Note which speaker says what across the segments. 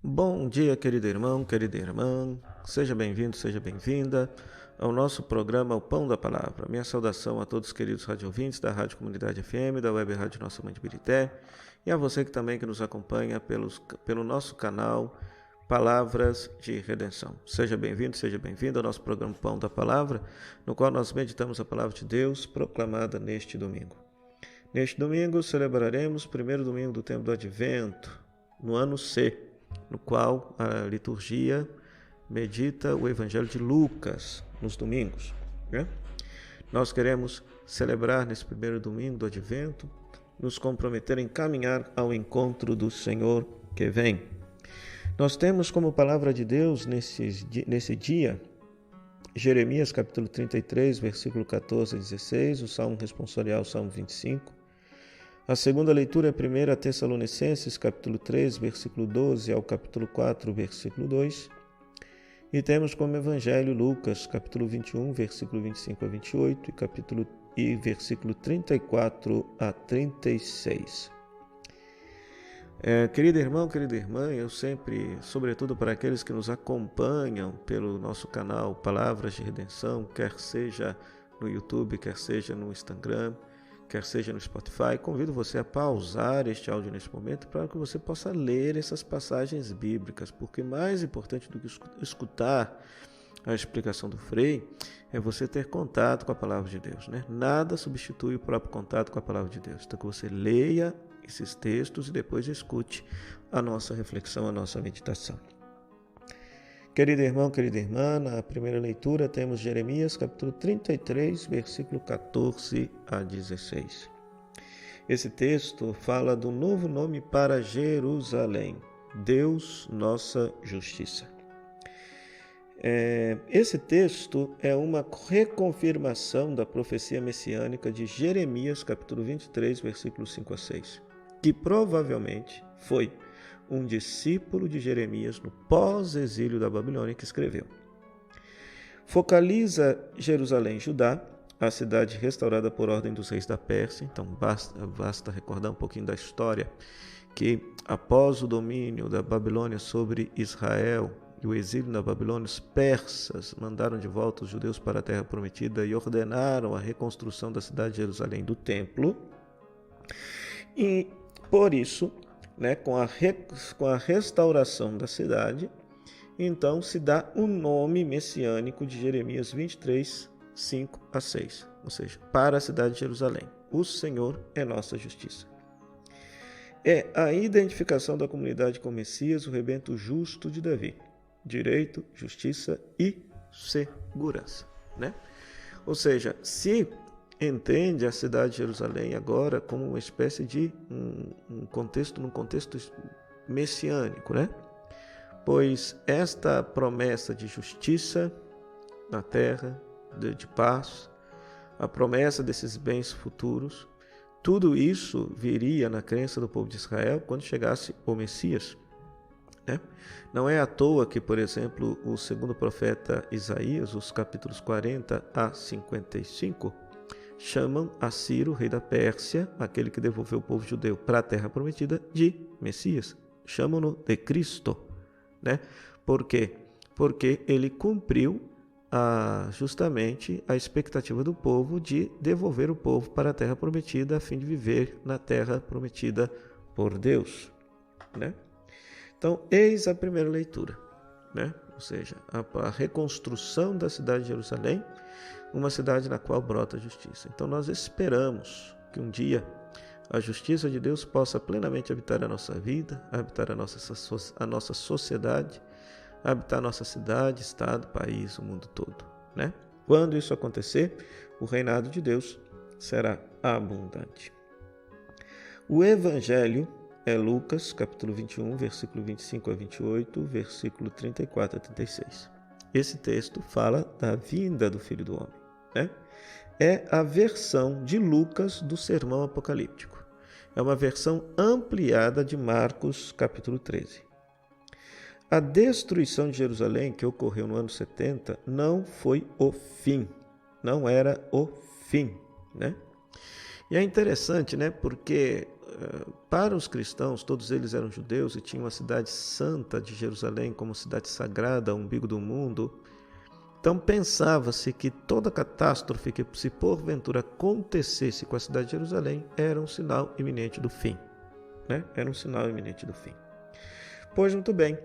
Speaker 1: Bom dia, querido irmão, querida irmã. Seja bem-vindo, seja bem-vinda ao nosso programa O Pão da Palavra. Minha saudação a todos os queridos radiovintes da Rádio Comunidade FM, da Web Rádio Nossa Mãe de Birité, e a você que nos acompanha pelo nosso canal Palavras de Redenção. Seja bem-vindo, seja bem-vinda ao nosso programa Pão da Palavra, no qual nós meditamos a Palavra de Deus proclamada neste domingo. Neste domingo celebraremos o primeiro domingo do tempo do Advento, no ano C, no qual a liturgia medita o Evangelho de Lucas nos domingos, né? Nós queremos celebrar nesse primeiro domingo do Advento, nos comprometer em caminhar ao encontro do Senhor que vem. Nós temos como palavra de Deus nesse dia, Jeremias capítulo 33, versículo 14 a 16, o Salmo responsorial, o Salmo 25. A segunda leitura é 1 Tessalonicenses, capítulo 3, versículo 12 ao capítulo 4, versículo 2. E temos como evangelho Lucas, capítulo 21, versículo 25 a 28 e versículo 34 a 36. Querido irmão, querida irmã, eu sempre, sobretudo para aqueles que nos acompanham pelo nosso canal Palavras de Redenção, quer seja no YouTube, quer seja no Instagram, quer seja no Spotify, convido você a pausar este áudio nesse momento para que você possa ler essas passagens bíblicas, porque mais importante do que escutar a explicação do Frei é você ter contato com a Palavra de Deus, né? Nada substitui o próprio contato com a Palavra de Deus. Então que você leia esses textos e depois escute a nossa reflexão, a nossa meditação. Querido irmão, querida irmã, na primeira leitura temos Jeremias capítulo 33, versículo 14 a 16. Esse texto fala do novo nome para Jerusalém, Deus, nossa justiça. Esse texto é uma reconfirmação da profecia messiânica de Jeremias capítulo 23, versículos 5 a 6, que provavelmente foi um discípulo de Jeremias no pós-exílio da Babilônia que escreveu. Focaliza Jerusalém, Judá, a cidade restaurada por ordem dos reis da Pérsia. Então basta recordar um pouquinho da história que após o domínio da Babilônia sobre Israel e o exílio na Babilônia, os persas mandaram de volta os judeus para a terra prometida e ordenaram a reconstrução da cidade de Jerusalém, do templo. E por isso, com a restauração da cidade, então se dá o nome messiânico de Jeremias 23, 5 a 6, ou seja, para a cidade de Jerusalém. O Senhor é nossa justiça. É a identificação da comunidade com o Messias, o rebento justo de Davi. Direito, justiça e segurança, né? Ou seja, se entende a cidade de Jerusalém agora como uma espécie de num contexto messiânico, né? Pois esta promessa de justiça na terra, de paz, a promessa desses bens futuros, tudo isso viria na crença do povo de Israel quando chegasse o Messias, né? Não é à toa que, por exemplo, o segundo profeta Isaías, os capítulos 40 a 55, chamam a Ciro, rei da Pérsia, aquele que devolveu o povo judeu para a terra prometida, de Messias. Chamam-no de Cristo, né? Por quê? Porque ele cumpriu justamente a expectativa do povo de devolver o povo para a terra prometida a fim de viver na terra prometida por Deus, né? Então, eis a primeira leitura, né? Ou seja, a reconstrução da cidade de Jerusalém, uma cidade na qual brota a justiça. Então nós esperamos que um dia a justiça de Deus possa plenamente habitar a nossa vida, habitar a nossa sociedade, habitar a nossa cidade, estado, país, o mundo todo, né? Quando isso acontecer, o reinado de Deus será abundante. O Evangelho é Lucas, capítulo 21, versículo 25 a 28, versículo 34 a 36. Esse texto fala da vinda do Filho do Homem, né? É a versão de Lucas do Sermão Apocalíptico. É uma versão ampliada de Marcos, capítulo 13. A destruição de Jerusalém, que ocorreu no ano 70, não foi o fim. Não era o fim, né? E é interessante, né? Porque para os cristãos, todos eles eram judeus e tinham a cidade santa de Jerusalém como cidade sagrada, umbigo do mundo. Então pensava-se que toda catástrofe que se porventura acontecesse com a cidade de Jerusalém era um sinal iminente do fim. Era um sinal iminente do fim. Pois muito bem,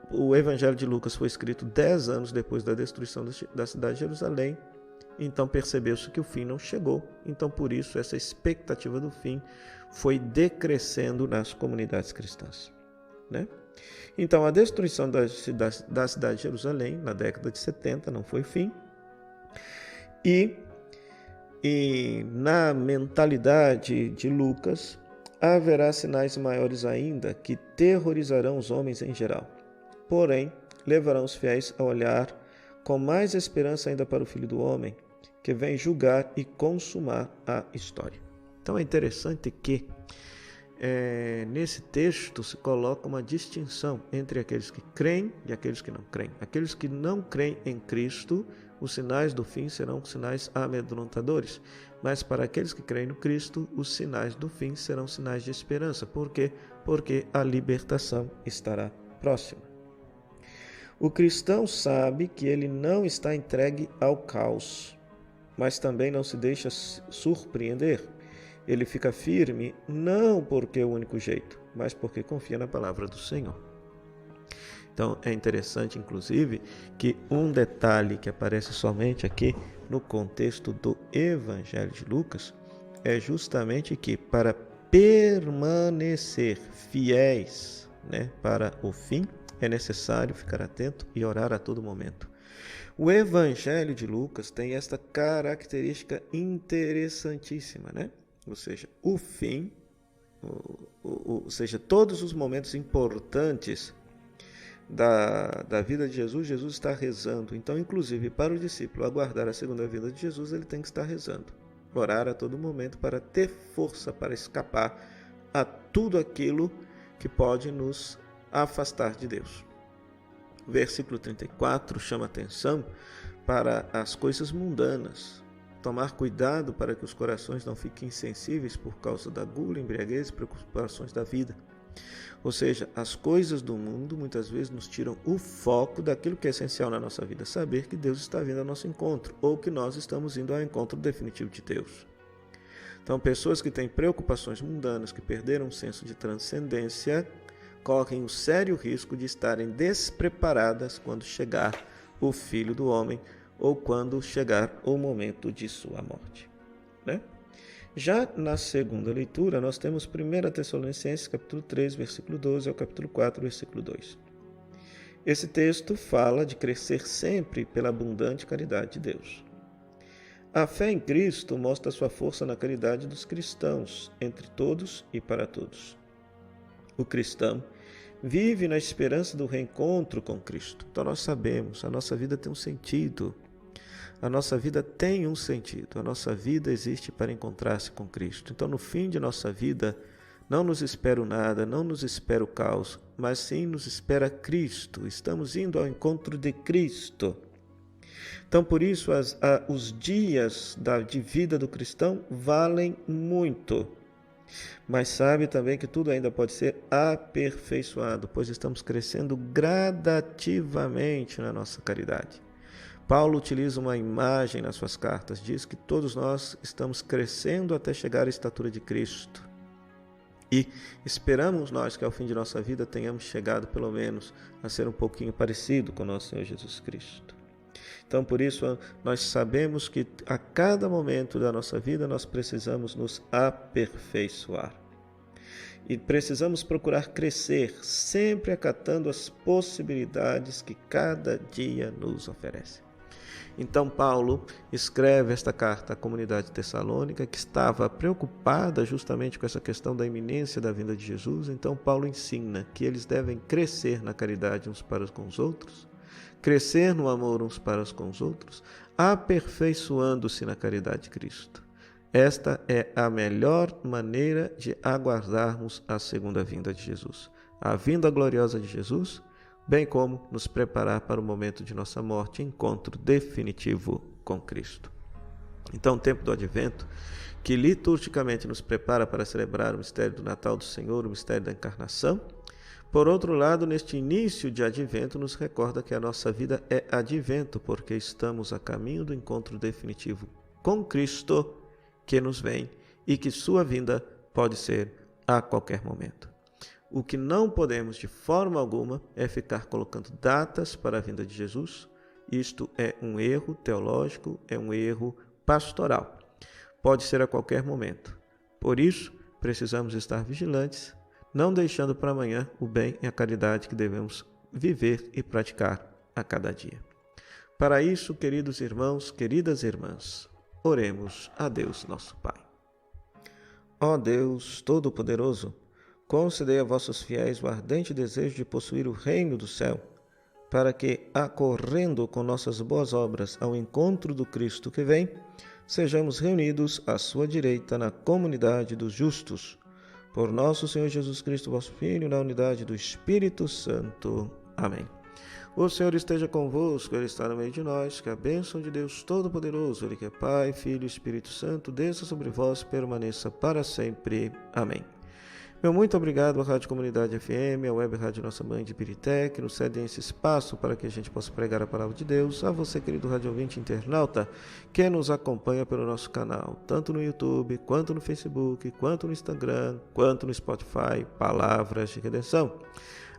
Speaker 1: o Evangelho de Lucas foi escrito 10 anos depois da destruição da cidade de Jerusalém. Então percebeu-se que o fim não chegou. Então por isso essa expectativa do fim foi decrescendo nas comunidades cristãs. Então a destruição da cidade de Jerusalém na década de 70 não foi fim. E na mentalidade de Lucas haverá sinais maiores ainda que terrorizarão os homens em geral. Porém, levarão os fiéis a olhar com mais esperança ainda para o Filho do Homem, que vem julgar e consumar a história. Então é interessante que nesse texto se coloca uma distinção entre aqueles que creem e aqueles que não creem. Aqueles que não creem em Cristo, os sinais do fim serão sinais amedrontadores. Mas para aqueles que creem no Cristo, os sinais do fim serão sinais de esperança. Por quê? Porque a libertação estará próxima. O cristão sabe que ele não está entregue ao caos, mas também não se deixa surpreender. Ele fica firme não porque é o único jeito, mas porque confia na palavra do Senhor. Então é interessante, inclusive, que um detalhe que aparece somente aqui no contexto do Evangelho de Lucas é justamente que para permanecer fiéis, para o fim, é necessário ficar atento e orar a todo momento. O Evangelho de Lucas tem esta característica interessantíssima, Ou seja, o fim, ou seja, todos os momentos importantes da vida de Jesus, Jesus está rezando. Então, inclusive, para o discípulo aguardar a segunda vinda de Jesus, ele tem que estar rezando. Orar a todo momento para ter força para escapar a tudo aquilo que pode nos afastar de Deus. O versículo 34 chama atenção para as coisas mundanas. Tomar cuidado para que os corações não fiquem insensíveis por causa da gula, embriaguez e preocupações da vida. Ou seja, as coisas do mundo muitas vezes nos tiram o foco daquilo que é essencial na nossa vida, saber que Deus está vindo ao nosso encontro, ou que nós estamos indo ao encontro definitivo de Deus. Então, pessoas que têm preocupações mundanas, que perderam o senso de transcendência, correm o sério risco de estarem despreparadas quando chegar o Filho do Homem, ou quando chegar o momento de sua morte. Já na segunda leitura, nós temos 1 Tessalonicenses, capítulo 3, versículo 12, ao capítulo 4, versículo 2. Esse texto fala de crescer sempre pela abundante caridade de Deus. A fé em Cristo mostra sua força na caridade dos cristãos, entre todos e para todos. O cristão vive na esperança do reencontro com Cristo. Então nós sabemos, a nossa vida tem um sentido. A nossa vida tem um sentido. A nossa vida existe para encontrar-se com Cristo. Então no fim de nossa vida, não nos espera o nada, não nos espera o caos, mas sim nos espera Cristo. Estamos indo ao encontro de Cristo. Então por isso os dias de vida do cristão valem muito. Mas sabe também que tudo ainda pode ser aperfeiçoado, pois estamos crescendo gradativamente na nossa caridade. Paulo utiliza uma imagem nas suas cartas, diz que todos nós estamos crescendo até chegar à estatura de Cristo. E esperamos nós que ao fim de nossa vida tenhamos chegado pelo menos a ser um pouquinho parecido com o nosso Senhor Jesus Cristo. Então, por isso, nós sabemos que a cada momento da nossa vida nós precisamos nos aperfeiçoar. E precisamos procurar crescer, sempre acatando as possibilidades que cada dia nos oferece. Então, Paulo escreve esta carta à comunidade tessalônica, que estava preocupada justamente com essa questão da iminência da vinda de Jesus. Então, Paulo ensina que eles devem crescer na caridade uns para com os outros, crescer no amor uns para com os outros, aperfeiçoando-se na caridade de Cristo. Esta é a melhor maneira de aguardarmos a segunda vinda de Jesus. A vinda gloriosa de Jesus, bem como nos preparar para o momento de nossa morte, encontro definitivo com Cristo. Então, o tempo do Advento que liturgicamente nos prepara para celebrar o mistério do Natal do Senhor, o mistério da encarnação. Por outro lado, neste início de advento, nos recorda que a nossa vida é advento, porque estamos a caminho do encontro definitivo com Cristo, que nos vem e que sua vinda pode ser a qualquer momento. O que não podemos de forma alguma é ficar colocando datas para a vinda de Jesus. Isto é um erro teológico, é um erro pastoral. Pode ser a qualquer momento. Por isso, precisamos estar vigilantes, não deixando para amanhã o bem e a caridade que devemos viver e praticar a cada dia. Para isso, queridos irmãos, queridas irmãs, oremos a Deus nosso Pai. Ó Deus Todo-Poderoso, concedei a vossos fiéis o ardente desejo de possuir o reino do céu, para que, acorrendo com nossas boas obras ao encontro do Cristo que vem, sejamos reunidos à sua direita na comunidade dos justos. Por nosso Senhor Jesus Cristo, vosso Filho, na unidade do Espírito Santo. Amém. O Senhor esteja convosco, Ele está no meio de nós, que a bênção de Deus Todo-Poderoso, Ele que é Pai, Filho e Espírito Santo, desça sobre vós e permaneça para sempre. Amém. Meu muito obrigado à Rádio Comunidade FM, à Web Rádio Nossa Mãe de Pirité, que nos cedem esse espaço para que a gente possa pregar a palavra de Deus. A você, querido rádio ouvinte internauta, que nos acompanha pelo nosso canal, tanto no YouTube, quanto no Facebook, quanto no Instagram, quanto no Spotify, Palavras de Redenção.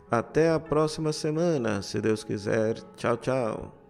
Speaker 1: Até a próxima semana, se Deus quiser. Tchau, tchau.